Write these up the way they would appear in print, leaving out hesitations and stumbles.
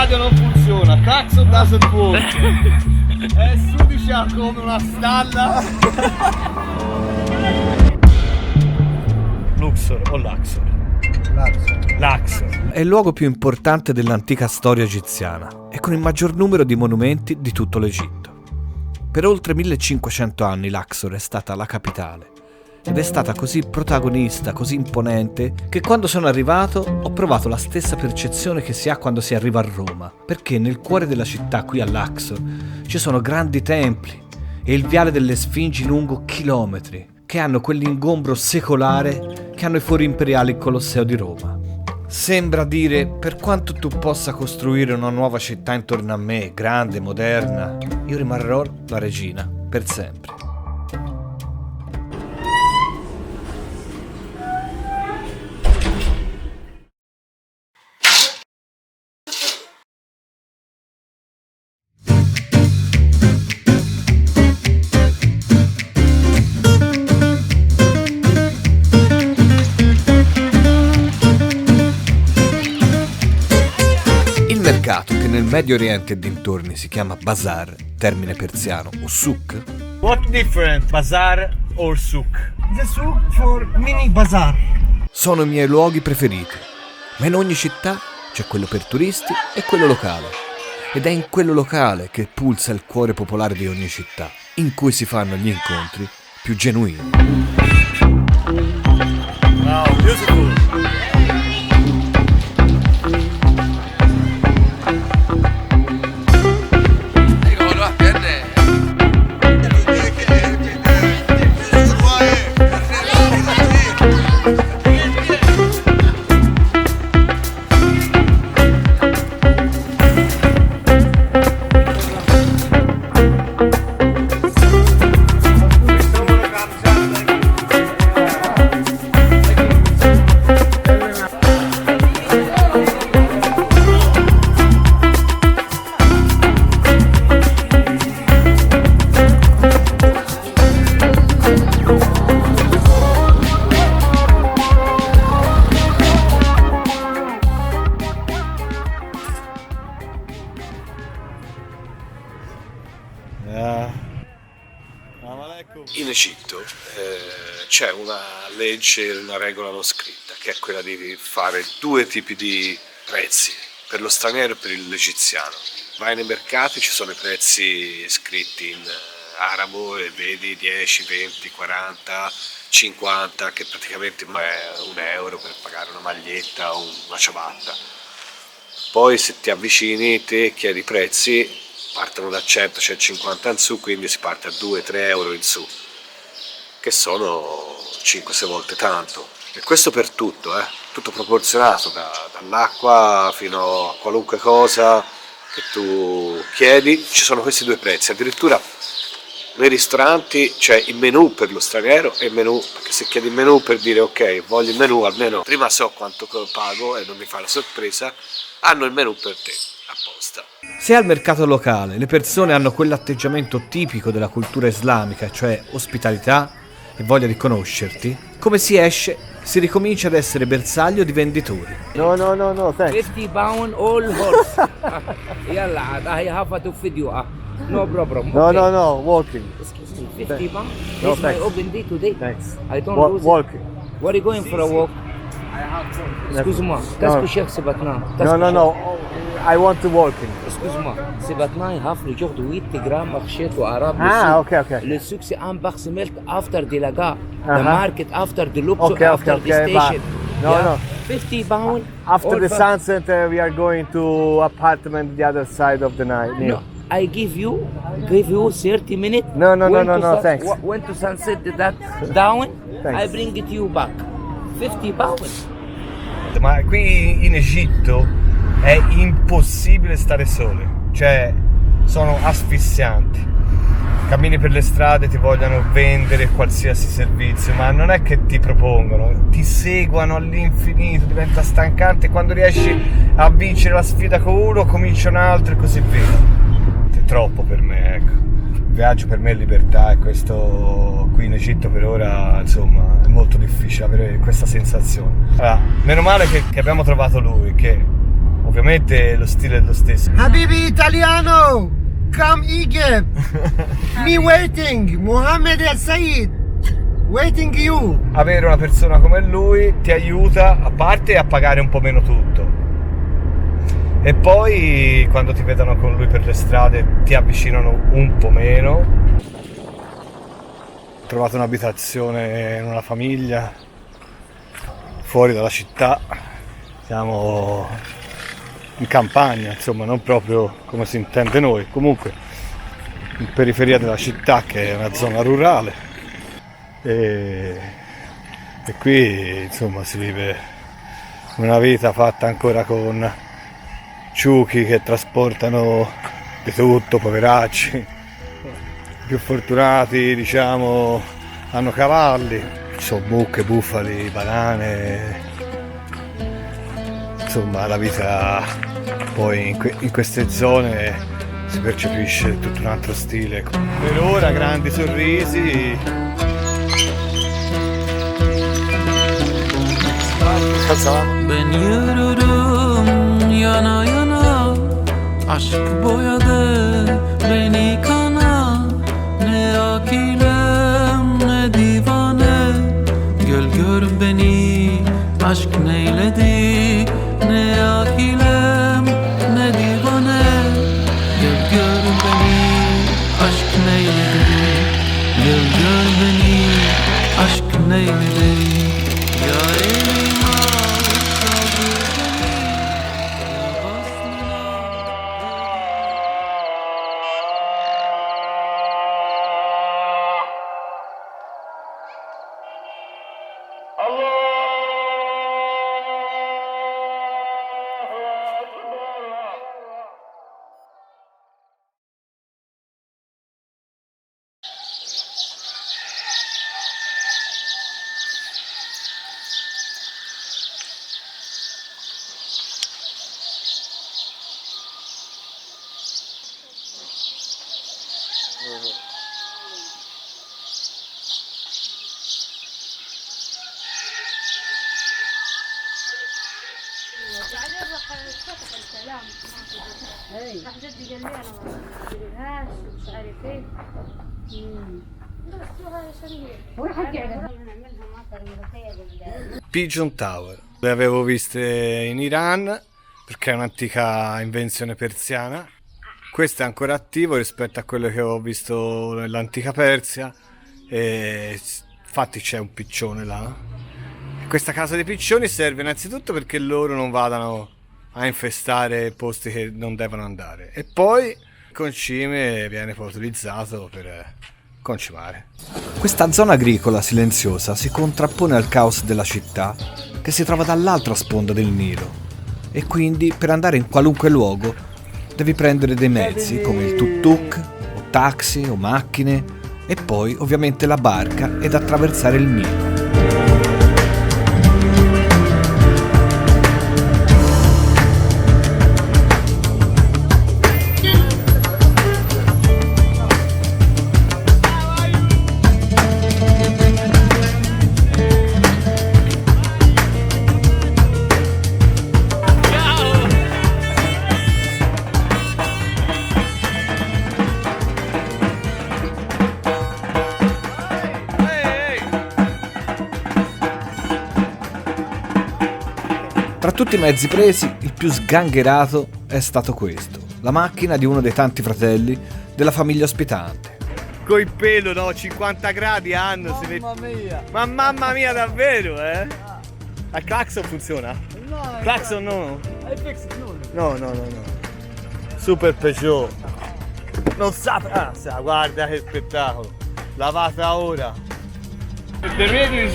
radio non funziona, cazzo doesn't work. È sudicia come una stalla. Luxor o Luxor? Luxor. È il luogo più importante dell'antica storia egiziana e con il maggior numero di monumenti di tutto l'Egitto. Per oltre 1500 anni Luxor è stata la capitale ed è stata così protagonista, così imponente, che quando sono arrivato ho provato la stessa percezione che si ha quando si arriva a Roma, perché nel cuore della città, qui a Luxor, ci sono grandi templi e il viale delle Sfingi lungo chilometri, che hanno quell'ingombro secolare che hanno i fori imperiali il Colosseo di Roma. Sembra dire, per quanto tu possa costruire una nuova città intorno a me, grande, moderna, io rimarrò la regina per sempre. Che nel Medio Oriente e dintorni si chiama bazar, termine persiano, o souk. What different, bazar or souk? The souk for mini bazaar. Sono i miei luoghi preferiti, ma in ogni città c'è quello per turisti e quello locale. Ed è in quello locale che pulsa il cuore popolare di ogni città, in cui si fanno gli incontri più genuini. Wow, beautiful. In Egitto c'è una legge, una regola non scritta, che è quella di fare due tipi di prezzi, per lo straniero e per l'egiziano. Vai nei mercati, ci sono i prezzi scritti in arabo e vedi 10, 20, 40, 50, che praticamente è €1 per pagare una maglietta o una ciabatta. Poi se ti avvicini te chiedi i prezzi, partono da 100, 150 in su, quindi si parte a 2-3 euro in su, che sono 5-6 volte tanto. E questo per tutto, tutto proporzionato, dall'acqua fino a qualunque cosa che tu chiedi, ci sono questi due prezzi. Addirittura nei ristoranti c'è il menù per lo straniero e il menù, perché se chiedi il menù per dire ok, voglio il menù, almeno prima so quanto pago e non mi fa la sorpresa, hanno il menù per te, apposta. Se al mercato locale le persone hanno quell'atteggiamento tipico della cultura islamica, cioè ospitalità e voglia di conoscerti, come si esce, si ricomincia ad essere bersaglio di venditori. No, thanks. 50 pound all horse. Yalla, I have to feed you. No problem. No, walking. Excuse me, 50 pound? No, It's my thanks. open day today. Thanks. I don't lose it. Walking. Where are you going for a walk? Excuse-moi, qu'est-ce que cher c'est maintenant? No. I want to walking. Excuse-moi, c'est maintenant il have le jour de 8 grammes marché au arabe. Okay. Le sucre c'est un bar milk after the laga. Uh-huh. The market after the Luxor, Okay, after the station. No. 50 pound. After all the for- sunset, we are going to apartment the other side of the night. No, I give you 30 minutes. No, When to thanks. When to sunset that down, Thanks. I bring it you back. 50 pound. Ma qui in Egitto è impossibile stare soli, cioè sono asfissianti. Cammini per le strade, ti vogliono vendere qualsiasi servizio, ma non è che ti propongono, ti seguono all'infinito, diventa stancante. Quando riesci a vincere la sfida con uno, comincia un altro e così via. È troppo per me, ecco. Il viaggio per me è libertà e questo qui in Egitto per ora, insomma, è molto difficile avere questa sensazione. Allora, meno male che abbiamo trovato lui, che ovviamente lo stile è lo stesso. Habibi italiano, come Egypt. Me waiting, Mohammed El Sayed, waiting you. Avere una persona come lui ti aiuta, a parte a pagare un po' meno tutto, e poi quando ti vedono con lui per le strade ti avvicinano un po' meno. Ho trovato un'abitazione in una famiglia fuori dalla città, siamo in campagna, insomma non proprio come si intende noi, comunque in periferia della città, che è una zona rurale, e qui insomma si vive una vita fatta ancora con ciuchi che trasportano di tutto, poveracci. I più fortunati, diciamo, hanno cavalli, ci sono mucche, bufali, banane, insomma la vita poi in queste zone si percepisce tutto un altro stile. Per ora grandi sorrisi. Ben yürürüm yana yana, aşk boyadı beni kana. Ne akilem ne divane, göl gör beni aşk neyledi. Ne akilem ne divane, göl gör beni aşk neyledi. Göl gör beni aşk neyledi. Ya elim al kaldır beni, ya aslına. راح جدي قال لي انا ما تجيبهاش مش عارف ايه بس هاي شريه وراح نعملها مطر ملوخيه. Pigeon Tower, le avevo viste in Iran perché è un'antica invenzione persiana. Questo è ancora attivo rispetto a quello che ho visto nell'antica Persia, e infatti c'è un piccione là. Questa casa dei piccioni serve innanzitutto perché loro non vadano a infestare posti che non devono andare, e poi il concime viene poi utilizzato per concimare. Questa zona agricola silenziosa si contrappone al caos della città, che si trova dall'altra sponda del Nilo, e quindi per andare in qualunque luogo devi prendere dei mezzi come il tuk-tuk o taxi o macchine, e poi ovviamente la barca ed attraversare il Nilo. Tra tutti i mezzi presi, il più sgangherato è stato questo, la macchina di uno dei tanti fratelli della famiglia ospitante. Coi pelo, no? 50 gradi hanno. Mamma mia! Ma mamma mia, davvero, eh? Il clacson funziona? No. Clacson no? No. Super Peugeot. Non sa... Ah, guarda che spettacolo. Lavata ora. The radio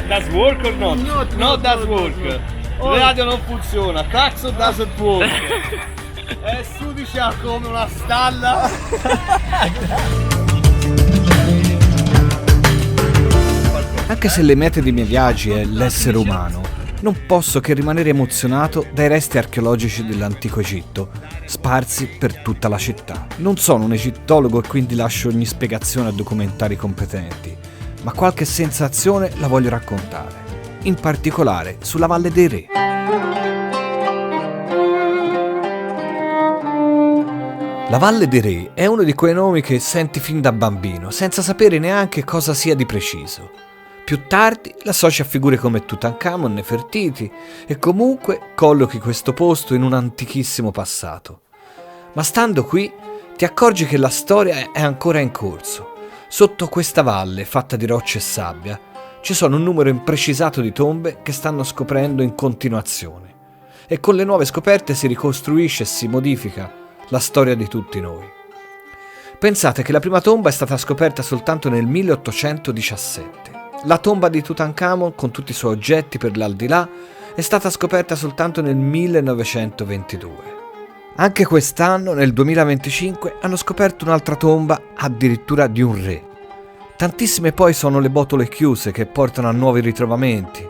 does work or not? Not does work. Il radio non funziona, clacson doesn't work. È sudicia come una stalla. Anche se le mete dei miei viaggi è l'essere umano, non posso che rimanere emozionato dai resti archeologici dell'antico Egitto, sparsi per tutta la città. Non sono un egittologo e quindi lascio ogni spiegazione a documentari competenti, ma qualche sensazione la voglio raccontare, in particolare sulla Valle dei Re. La Valle dei Re è uno di quei nomi che senti fin da bambino, senza sapere neanche cosa sia di preciso. Più tardi l'associ a figure come Tutankhamon, Nefertiti e comunque collochi questo posto in un antichissimo passato. Ma stando qui ti accorgi che la storia è ancora in corso. Sotto questa valle fatta di rocce e sabbia ci sono un numero imprecisato di tombe che stanno scoprendo in continuazione. E con le nuove scoperte si ricostruisce e si modifica la storia di tutti noi. Pensate che la prima tomba è stata scoperta soltanto nel 1817. La tomba di Tutankhamon, con tutti i suoi oggetti per l'aldilà, è stata scoperta soltanto nel 1922. Anche quest'anno, nel 2025, hanno scoperto un'altra tomba, addirittura di un re. Tantissime poi sono le botole chiuse che portano a nuovi ritrovamenti.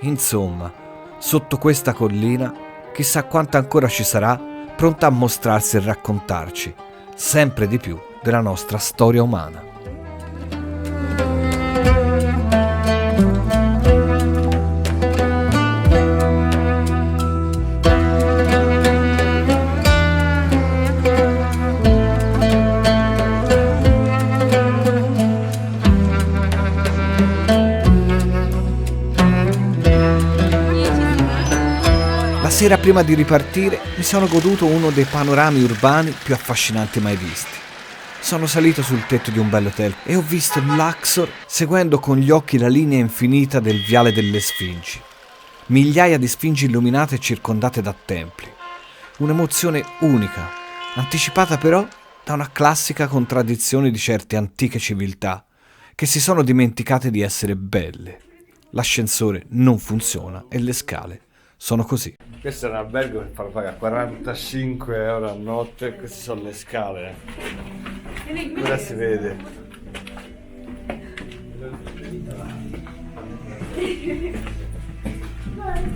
Insomma, sotto questa collina, chissà quanta ancora ci sarà, pronta a mostrarsi e raccontarci sempre di più della nostra storia umana. La sera prima di ripartire mi sono goduto uno dei panorami urbani più affascinanti mai visti. Sono salito sul tetto di un bell'hotel e ho visto Luxor seguendo con gli occhi la linea infinita del viale delle Sfingi. Migliaia di sfingi illuminate e circondate da templi. Un'emozione unica, anticipata però da una classica contraddizione di certe antiche civiltà che si sono dimenticate di essere belle. L'ascensore non funziona e le scale sono così. Questo è un albergo che farò pagare 45 euro a notte, queste sono le scale. Ora si vede.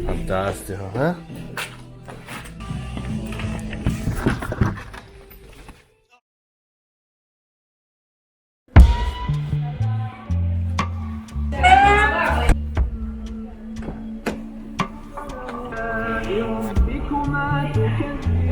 Fantastico, eh? Drive.